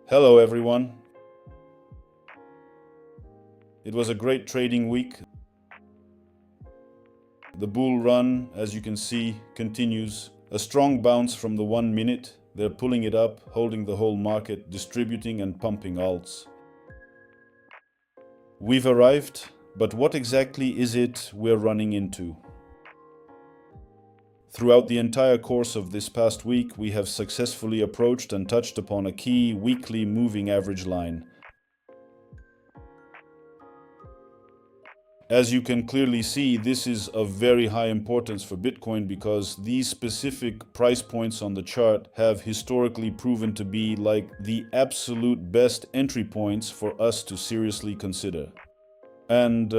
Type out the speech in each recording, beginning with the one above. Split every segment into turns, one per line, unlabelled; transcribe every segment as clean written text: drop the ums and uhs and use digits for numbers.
Hello everyone. It was a great trading week. The bull run, as you can see, continues. A strong bounce from the 1 minute. They're pulling it up, holding the whole market, distributing and pumping alts. We've arrived, but what exactly is it we're running into? Throughout the entire course of this past week, we have successfully approached and touched upon a key weekly moving average line. As you can clearly see, this is of very high importance for Bitcoin because these specific price points on the chart have historically proven to be like the absolute best entry points for us to seriously consider. And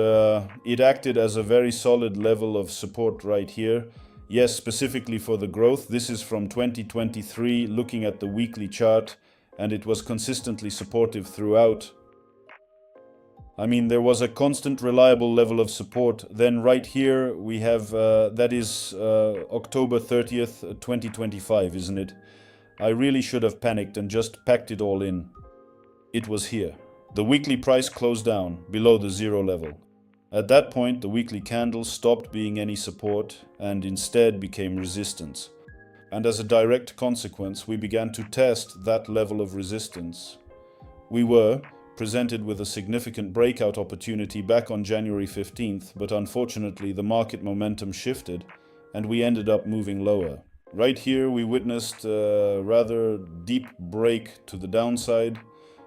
it acted as a very solid level of support right here. Yes, specifically for the growth. This is from 2023, looking at the weekly chart, and it was consistently supportive throughout. I mean, there was a constant, reliable level of support. Then right here we have, that is October 30th, 2025, isn't it? I really should have panicked and just packed it all in. It was here. The weekly price closed down, below the zero level. At that point, the weekly candle stopped being any support and instead became resistance. And as a direct consequence, we began to test that level of resistance. We were presented with a significant breakout opportunity back on January 15th, but unfortunately the market momentum shifted and we ended up moving lower. Right here we witnessed a rather deep break to the downside,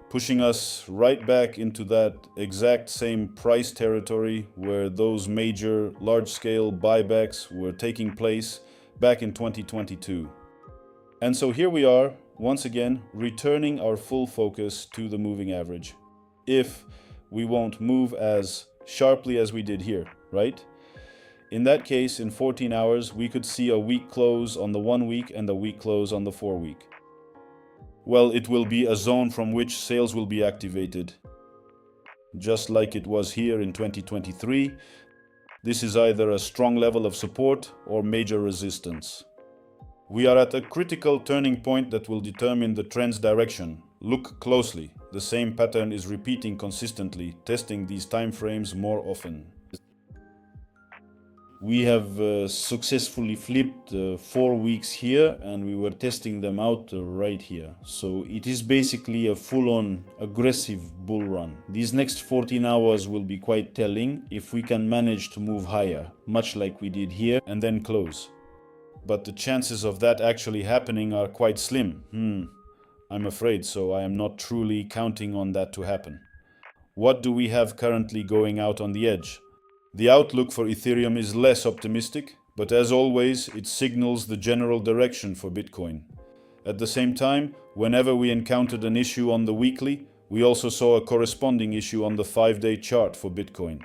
pushing us right back into that exact same price territory where those major large-scale buybacks were taking place back in 2022. And so here we are, once again, returning our full focus to the moving average. If we won't move as sharply as we did here, right? In that case, in 14 hours, we could see a weak close on the 1 week and a weak close on the 4 week. Well, it will be a zone from which sales will be activated. Just like it was here in 2023, this is either a strong level of support or major resistance. We are at a critical turning point that will determine the trend's direction. Look closely. The same pattern is repeating consistently, testing these time frames more often. We have successfully flipped 4 weeks here and we were testing them out right here. So it is basically a full-on aggressive bull run. These next 14 hours will be quite telling if we can manage to move higher, much like we did here, and then close. But the chances of that actually happening are quite slim. I'm afraid so. I am not truly counting on that to happen. What do we have currently going out on the edge? The outlook for Ethereum is less optimistic, but as always, it signals the general direction for Bitcoin. At the same time, whenever we encountered an issue on the weekly, we also saw a corresponding issue on the 5-day chart for Bitcoin.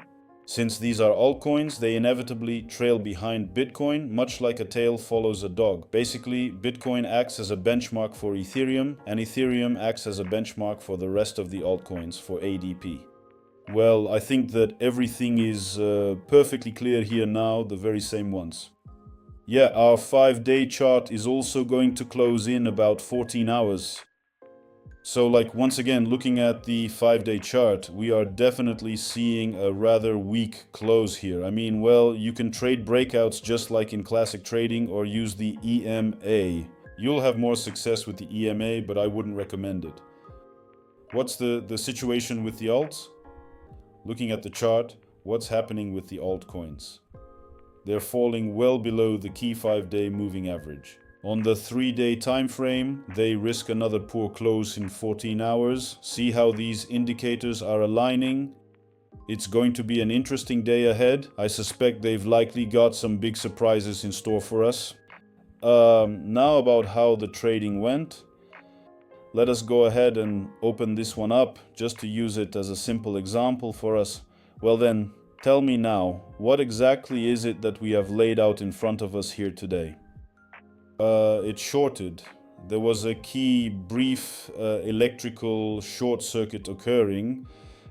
Since these are altcoins, they inevitably trail behind Bitcoin, much like a tail follows a dog. Basically, Bitcoin acts as a benchmark for Ethereum, and Ethereum acts as a benchmark for the rest of the altcoins for ADP. Well, I think that everything is perfectly clear here now, the very same ones. Yeah, our 5-day chart is also going to close in about 14 hours. So once again, looking at the 5-day chart, we are definitely seeing a rather weak close here. I mean, well, you can trade breakouts just like in classic trading or use the EMA. You'll have more success with the EMA, but I wouldn't recommend it. What's the situation with the alts? Looking at the chart, what's happening with the altcoins? They're falling well below the key 5-day moving average. On the 3-day time frame, they risk another poor close in 14 hours. See how these indicators are aligning? It's going to be an interesting day ahead. I suspect they've likely got some big surprises in store for us. Now about how the trading went. Let us go ahead and open this one up just to use it as a simple example for us. Well then, tell me now, what exactly is it that we have laid out in front of us here today? It shorted. There was a key brief electrical short circuit occurring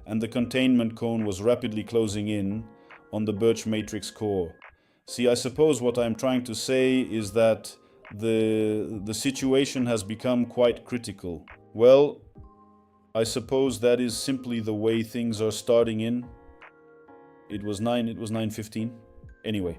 and the containment cone was rapidly closing in on the Birch Matrix core. See, I suppose what I'm trying to say is that the situation has become quite critical. Well, I suppose that is simply the way things are starting in. It was 9:15. Anyway,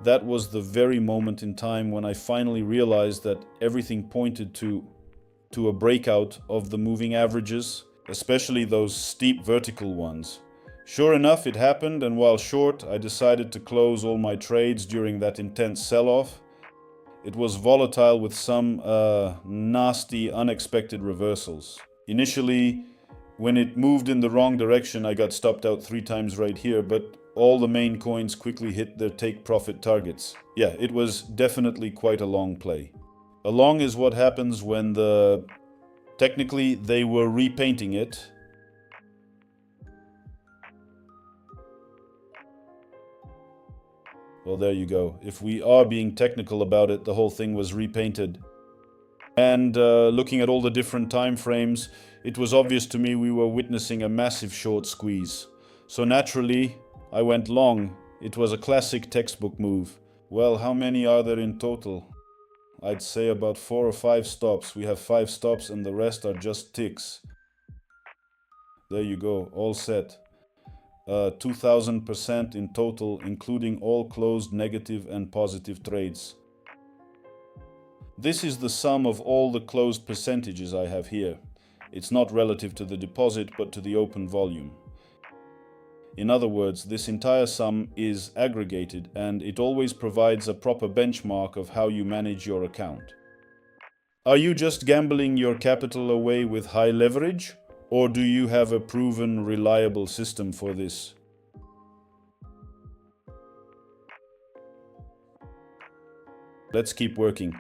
that was the very moment in time when I finally realized that everything pointed to a breakout of the moving averages, especially those steep vertical ones. Sure enough, it happened, and while short, I decided to close all my trades during that intense sell-off. It was volatile with some nasty, unexpected reversals. Initially, when it moved in the wrong direction, I got stopped out 3 times right here, but all the main coins quickly hit their take profit targets. Yeah, it was definitely quite a long play. A long is what happens when technically they were repainting it. Well, there you go. If we are being technical about it, the whole thing was repainted. And looking at all the different time frames, it was obvious to me we were witnessing a massive short squeeze. So naturally, I went long. It was a classic textbook move. Well, how many are there in total? I'd say about 4 or 5 stops. We have 5 stops and the rest are just ticks. There you go, all set. 2000% in total, including all closed negative and positive trades. This is the sum of all the closed percentages I have here. It's not relative to the deposit, but to the open volume. In other words, this entire sum is aggregated, and it always provides a proper benchmark of how you manage your account. Are you just gambling your capital away with high leverage, or do you have a proven, reliable system for this? Let's keep working.